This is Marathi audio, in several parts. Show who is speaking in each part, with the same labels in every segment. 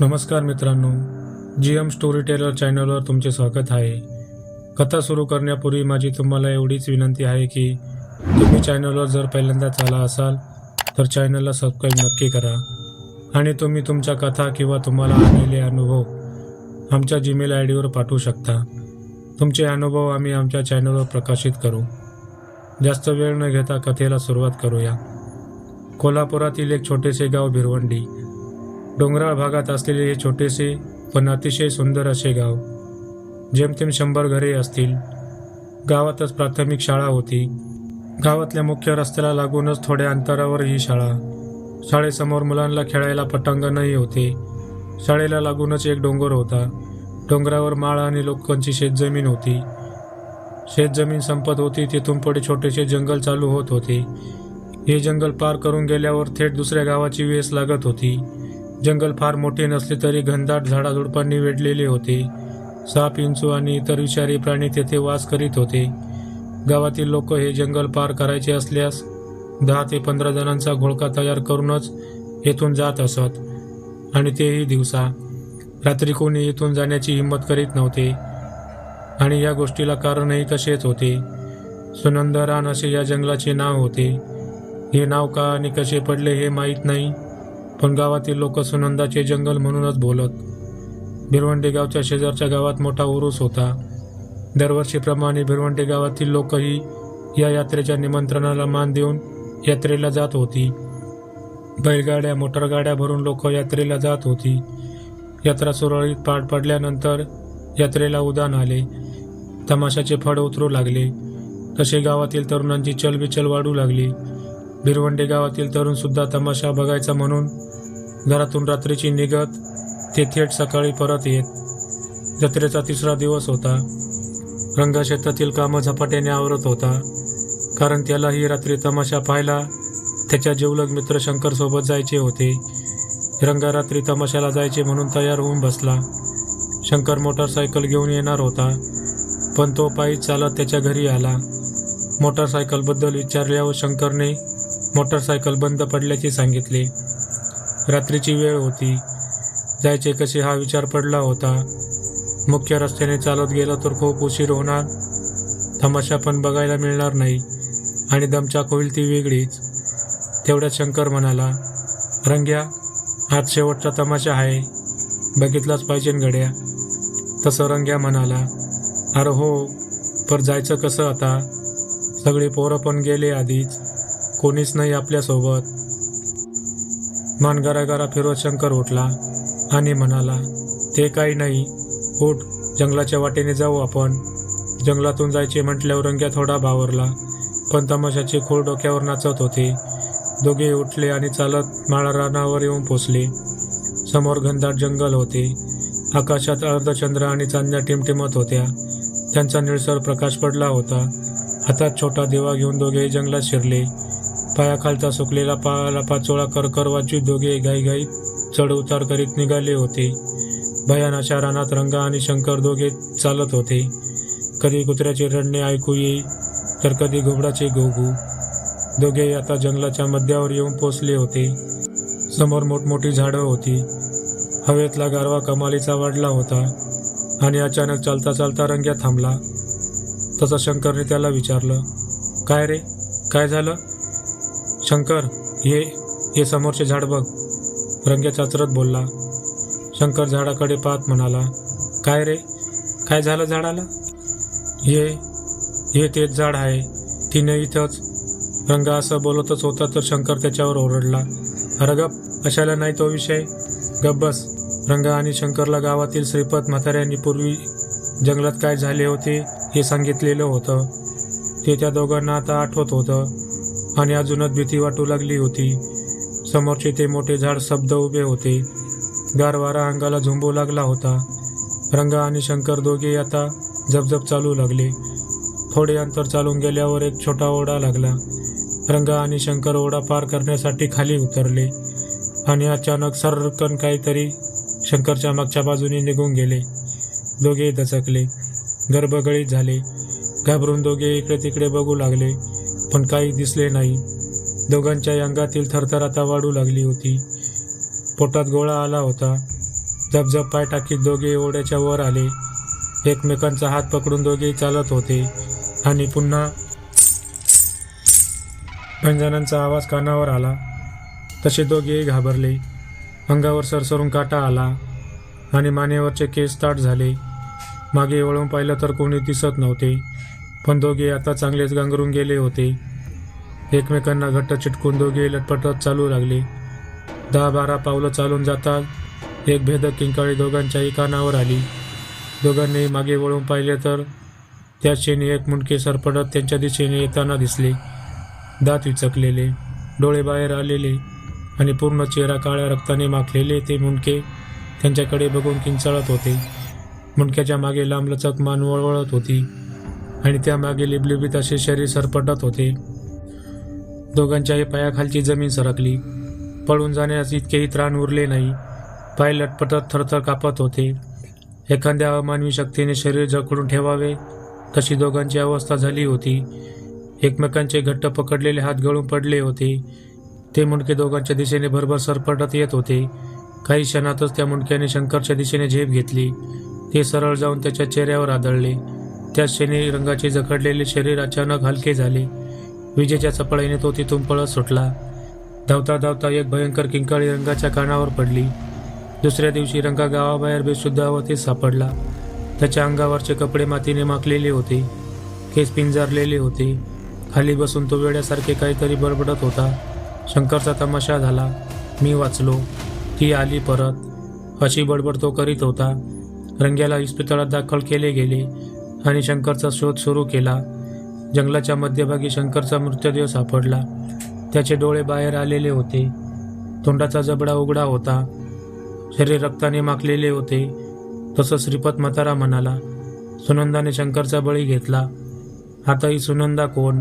Speaker 1: नमस्कार मित्रांनो, GM स्टोरी टेलर चॅनलवर तुमचे स्वागत आहे. कथा सुरू करण्यापूर्वी माझी तुम्हाला एवढीच विनंती आहे की तुम्ही चॅनलवर जर पहिल्यांदाच आला असाल तर चॅनलला सबस्क्राईब नक्की करा आणि तुम्ही तुमच्या कथा किंवा तुम्हाला आलेले अनुभव आमच्या जीमेल ID वर पाठवू शकता. तुमचे अनुभव आम्ही आमच्या चॅनलवर प्रकाशित करू. जास्त वेळ न घेता कथेला सुरुवात करूया. कोल्हापुरातील एक छोटेसे गाव भिरवंडी. डोंगराळ भागात असलेले हे छोटेसे पण अतिशय सुंदर असे गाव. जेमतेम 100 घरे असतील. गावातच प्राथमिक शाळा होती. गावातल्या मुख्य रस्त्याला लागूनच थोड्या अंतरावर ही शाळा. शाळेसमोर मुलांना खेळायला पटांगणही होते. शाळेला लागूनच एक डोंगर होता. डोंगरावर माळ आणि लोकांची शेतजमीन होती. शेतजमीन संपत होती तिथून पुढे छोटेसे जंगल चालू होत होते. हे जंगल पार करून गेल्यावर थेट दुसऱ्या गावाची वेस लागत होती. जंगल फार मोठे नसले तरी घनदाट झाडाझुडपांनी वेढलेले होते. साप, विंचू आणि इतर विषारी प्राणी तेथे वास करीत होते. गावातील लोक हे जंगल पार करायचे असल्यास 10 ते 15 जणांचा घोळका तयार करूनच येथून जात असत आणि तेही दिवसा. रात्री कोणी येथून जाण्याची हिंमत करीत नव्हते आणि या गोष्टीला कारणही तसेच होते. सुनंदरान असे या जंगलाचे नाव होते. हे नाव का आणि कसे पडले हे माहीत नाही, पण गावातील लोक सुनंदाचे जंगल म्हणूनच बोलत. भिरवंडी गावच्या शेजारच्या गावात मोठा उरूस होता. दरवर्षीप्रमाणे भिरवंडी गावातील लोकही या यात्रेच्या निमंत्रणाला मान देऊन यात्रेला जात होती. बैलगाड्या, मोटरगाड्या भरून लोक यात्रेला जात होती. यात्रा सुरळीत पार पडल्यानंतर यात्रेला उधाण आले. तमाशाचे फड उतरू लागले. तसे गावातील तरुणांची चलबिचल वाढू लागली. भिरवंडी गावातील तरुण सुद्धा तमाशा बघायचा म्हणून घरातून रात्रीची निघत ते थेट सकाळी परत येत. जत्रेचा 3रा दिवस होता. रंगा शेतातील कामं झपाट्याने आवरत होता, कारण त्यालाही रात्री तमाशा पाहायला त्याच्या जिवलग मित्र शंकर सोबत जायचे होते. रंगा रात्री तमाशाला जायचे म्हणून तयार होऊन बसला. शंकर मोटारसायकल घेऊन येणार होता, पण तो पायी चालत त्याच्या घरी आला. मोटारसायकलबद्दल विचारल्यावर शंकरने मोटारसायकल बंद पडल्याचे सांगितले. रात्रीची वेळ होती. जायचे कसे हा विचार पडला होता. मुख्य रस्त्याने चालत गेलं तर खूप उशीर होणार, तमाशा पण बघायला मिळणार नाही आणि दमछाक होईल ती वेगळीच. तेवढ्यात शंकर म्हणाला, रंग्या, आज शेवटचा तमाशा आहे, बघितलाच पाहिजे गड्या. तसं रंग्या म्हणाला, अरे हो, पर जायचं कसं आता? सगळे पोरं पण गेले आधीच, कोणीच नाही आपल्यासोबत. मान गरागरा फिरवत शंकर उठला आणि म्हणाला, ते काही नाही, उठ, जंगलाच्या वाटेने जाऊ आपण. जंगलातून जायचे म्हटल्यावर रंग्या थोडा बावरला, पण तमाशाचे खूळ डोक्यावर नाचत होते. दोघे उठले आणि चालत माळा रानावर येऊन पोचले. समोर घनदाट जंगल होते. आकाशात अर्धचंद्र आणि चांदण्या टिमटिमत होत्या. त्यांचा निळसर प्रकाश पडला होता. हातात छोटा दिवा घेऊन दोघे जंगलात शिरले. पायाखालचा सुकलेला पाचोळा करकर वाजवीत दोघे घाईघाईत चढ उतार करीत निघाले होते. भयान अशा रानात रंगा आणि शंकर दोघे चालत होते. कधी कुत्र्याचे रडणे ऐकू येई तर कधी घुबडाचे घोघू. दोघे आता जंगलाच्या मध्यावर येऊन पोचले होते. समोर मोठमोठी झाडं होती. हवेतला गारवा कमालीचा वाढला होता आणि अचानक चालता चालता रंग्या थांबला. तसं शंकरने त्याला विचारलं, काय रे, काय झालं? शंकर, ये समोरचे झाड बघ, रंग्या चाचरत बोलला. शंकर झाडाकडे पाहत म्हणाला, काय रे, काय झालं झाडाला? ये तेच झाड आहे, तिने इथंच. रंगा असं बोलतच होता तर शंकर त्याच्यावर ओरडला, अरे गप, कशाला नाही तो विषय, गप बस. रंगा आणि शंकरला गावातील श्रीपत म्हाताऱ्यांनी पूर्वी जंगलात काय झाले होते हे सांगितलेलं होतं. ते त्या दोघांना आता आठवत होतं आणि अजूनच भीती वाटू लागली होती. समोरचे ते मोठे झाड स्तब्ध उभे होते. गार वारा अंगाला झुंबू लागला होता. रंगा आणि शंकर दोघे आता झपझप चालू लागले. थोडे अंतर चालून गेल्यावर एक छोटा ओढा लागला. रंगा आणि शंकर ओढा पार करण्यासाठी खाली उतरले आणि अचानक सर्रकन काहीतरी शंकरच्या मागच्या बाजूने निघून गेले. दोघे दचकले, गर्भगळीत झाले. घाबरून दोघे इकडे तिकडे बघू लागले, पण काही दिसले नाही. दोघांच्या अंगातील थरथर आता वाढू लागली होती. पोटात गोळा आला होता. झपझप पाय टाकीत दोघे ओढ्याच्या वर आले. एकमेकांचा हात पकडून दोघेही चालत होते आणि पुन्हा पैंजणांचा आवाज कानावर आला तसे दोघेही घाबरले. अंगावर सरसरून काटा आला आणि मानेवरचे केस ताठ झाले. मागे वळून पाहिलं तर कोणी दिसत नव्हते, पण दोघे आता चांगलेच गांगरून गेले होते. एकमेकांना घट्ट चिटकून दोघे लटपटत चालू लागले. 10-12 पावलं चालून जातात एक भेदक किंकाळी दोघांच्याही कानावर आली. दोघांनीही मागे वळून पाहिले तर त्याच क्षणी एक मुंडके सरपटत त्यांच्या दिशेने येताना दिसले. दात विचकलेले, डोळे बाहेर आलेले आणि पूर्ण चेहरा काळ्या रक्ताने माखलेले ते मुंडके त्यांच्याकडे बघून किंचाळत होते. मुंडक्याच्या मागे लांबलचक मान वळवळत होती आणि त्यामागे लिबलिबीत असे शरीर सरपटत होते. दोघांच्याही पायाखालची जमीन सरकली. पळून जाण्यास इतकेही त्राण उरले नाही. पाय लटपटत थरथर कापत होते. एखाद्या अमानवी शक्तीने शरीर जखडून ठेवावे तशी दोघांची अवस्था झाली होती. एकमेकांचे घट्ट पकडलेले हात गळून पडले होते. ते मुंडके दोघांच्या दिशेने भरभर सरपटत येत होते. काही क्षणातच त्या मुंडक्याने शंकरच्या दिशेने झेप घेतली. ते सरळ जाऊन त्याच्या चेहऱ्यावर आदळले. त्याच क्षणी रंगाचे जखडलेले शरीर अचानक हलके झाले. विजेच्या चपळाईने तो तिथून पळत सुटला. धावता धावता एक भयंकर किंकाळी रंगाच्या कानावर पडली. दुसऱ्या दिवशी रंगा गावाबाहेर बेशुद्ध अवस्थेत सापडला. त्याच्या अंगावरचे कपडे मातीने माखलेले होते. केस पिंजारलेले होते. खाली बसून तो वेड्यासारखे काहीतरी बडबडत होता. शंकरचा तमाशा झाला. मी वाचलो, ती आली परत, अशी बडबड तो करीत होता. रंग्याला इस्पितळात दाखल केले गेले आणि शंकरचा शोध सुरू केला. जंगलाच्या मध्यभागी शंकरचा मृतदेह सापडला. त्याचे डोळे बाहेर आलेले होते. तोंडाचा जबडा उघडा होता. शरीर रक्ताने माखलेले होते. तसं श्रीपत म्हातारा म्हणाला. सुनंदाने शंकरचा बळी घेतला. आता ही सुनंदा कोण?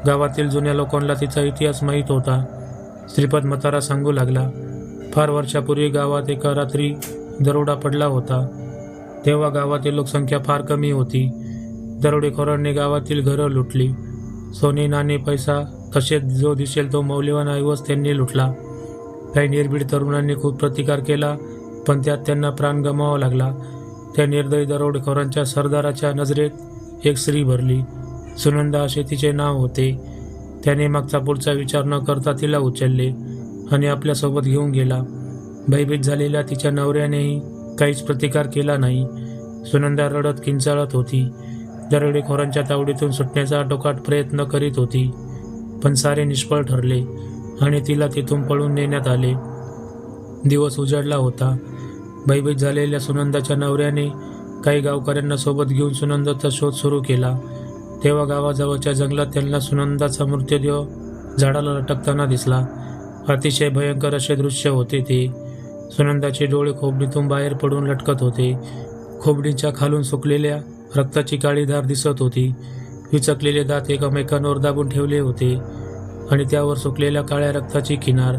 Speaker 1: गावातील जुन्या लोकांना तिचा इतिहास माहीत होता. श्रीपत म्हातारा सांगू लागला. फार वर्षापूर्वी गावात एका रात्री दरोडा पडला होता. तेव्हा गावातील लोकसंख्या फार कमी होती. दरोडेखोरांनी गावातील घरं लुटली. सोने, नाणे, पैसा तसेच जो दिसेल तो मौल्यवान ऐवज त्यांनी लुटला. काही निर्भीड तरुणांनी खूप प्रतिकार केला, पण त्यात त्यांना प्राण गमावा लागला. त्या निर्दयी दरोडेखोरांच्या सरदाराच्या नजरेत एक स्त्री भरली. सुनंदा असे तिचे नाव होते. त्याने मागचा पुढचा विचार न करता तिला उचलले आणि आपल्यासोबत घेऊन गेला. भयभीत झालेल्या तिच्या नवऱ्यानेही काहीच प्रतिकार केला नाही. सुनंदा रडत किंचाळत होती. दरोडेखोरांच्या तावडीतून सुटण्याचा आटोकाट प्रयत्न करीत होती, पण सारे निष्फळ ठरले आणि तिला तिथून पळून नेण्यात आले. दिवस उजाडला होता. भयभीत झालेल्या सुनंदाच्या नवऱ्याने काही गावकऱ्यांना सोबत घेऊन सुनंदाचा शोध सुरू केला. तेव्हा गावाजवळच्या जंगलात त्यांना सुनंदाचा मृतदेह झाडाला लटकताना दिसला. अतिशय भयंकर असे दृश्य होते ते. सुनंदाचे डोळे खोबडीतून बाहेर पडून लटकत होते. खोबडीच्या खालून सुकलेल्या रक्ताची काळी धार दिसत होती. विचकलेले दात एकमेकांवर दाबून ठेवले होते आणि त्यावर सुकलेल्या काळ्या रक्ताची किनार.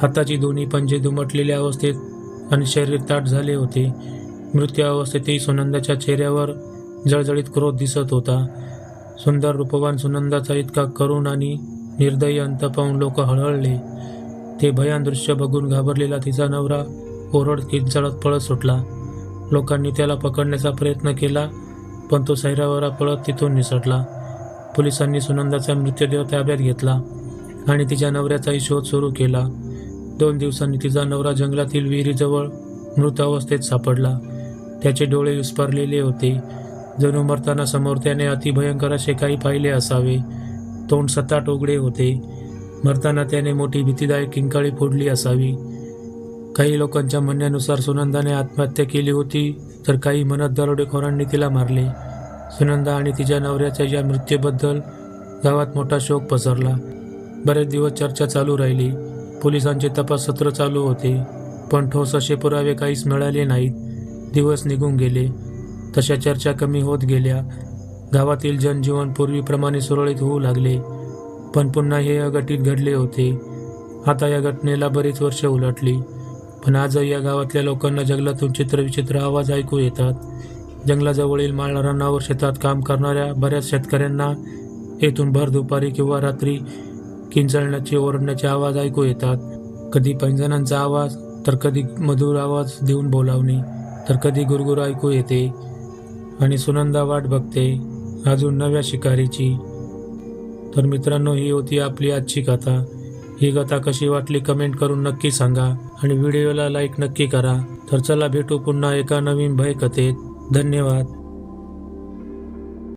Speaker 1: हाताची दोन्ही पंजे दुमटलेल्या अवस्थेत आणि शरीर ताठ झाले होते. मृत्यू अवस्थेतही सुनंदाच्या चेहऱ्यावर जळजळीत क्रोध दिसत होता. सुंदर रूपवान सुनंदाचा इतका करुण आणि निर्दयी अंत पाहून लोक हळहळले. ते भयान दृश्य बघून घाबरलेला तिचा नवरा ओरड किंचाळत पळत सुटला. लोकांनी त्याला पकडण्याचा प्रयत्न केला, पण तो सैरावरा पळत तिथून निसटला. पोलिसांनी सुनंदाचा मृतदेह ताब्यात घेतला आणि तिच्या नवऱ्याचाही शोध सुरू केला. 2 दिवसांनी तिचा नवरा जंगलातील विहिरीजवळ मृत अवस्थेत सापडला. त्याचे डोळे विस्फारलेले होते. जणू मरताना समोर त्याने अतिभयंकर असे काही पाहिले असावे. तोंड सताट उघडे होते. मरताना त्याने मोठी भीतीदायक किंकाळी फोडली असावी. काही लोकांच्या म्हणण्यानुसार सुनंदाने आत्महत्या केली होती, तर काही म्हणत दरोडेखोरांनी तिला मारले. सुनंदा आणि तिच्या नवऱ्याच्या या मृत्यूबद्दल गावात मोठा शोक पसरला. बरेच दिवस चर्चा चालू राहिली. पोलिसांचे तपास सत्र चालू होते, पण ठोस असे पुरावे काहीच मिळाले नाहीत. दिवस निघून गेले. तशा चर्चा कमी होत गेल्या. गावातील जनजीवन पूर्वीप्रमाणे सुरळीत होऊ लागले, पण पुन्हा हे अघटित घडले होते. आता या घटनेला बरीच वर्षे उलटली, पण आजही या गावातल्या लोकांना जंगलातून चित्रविचित्र आवाज ऐकू येतात. जंगलाजवळील माळ रानावर शेतात काम करणाऱ्या बऱ्याच शेतकऱ्यांना येथून भर दुपारी किंवा रात्री किंचाळण्याचे ओरडण्याचे आवाज ऐकू येतात. कधी पैंजणांचा आवाज तर कधी मधुर आवाज देऊन बोलावणे, तर कधी गुरगुर ऐकू येते आणि सुनंदा वाट बघते अजून नव्या शिकारीची. तर मित्रांनो, ही होती आपली आजची कथा. ही कथा कशी वाटली कमेंट करून नक्की सांगा आणि व्हिडिओला लाईक नक्की करा. तर चला भेटू पुन्हा एका नवीन भयकथेत. धन्यवाद.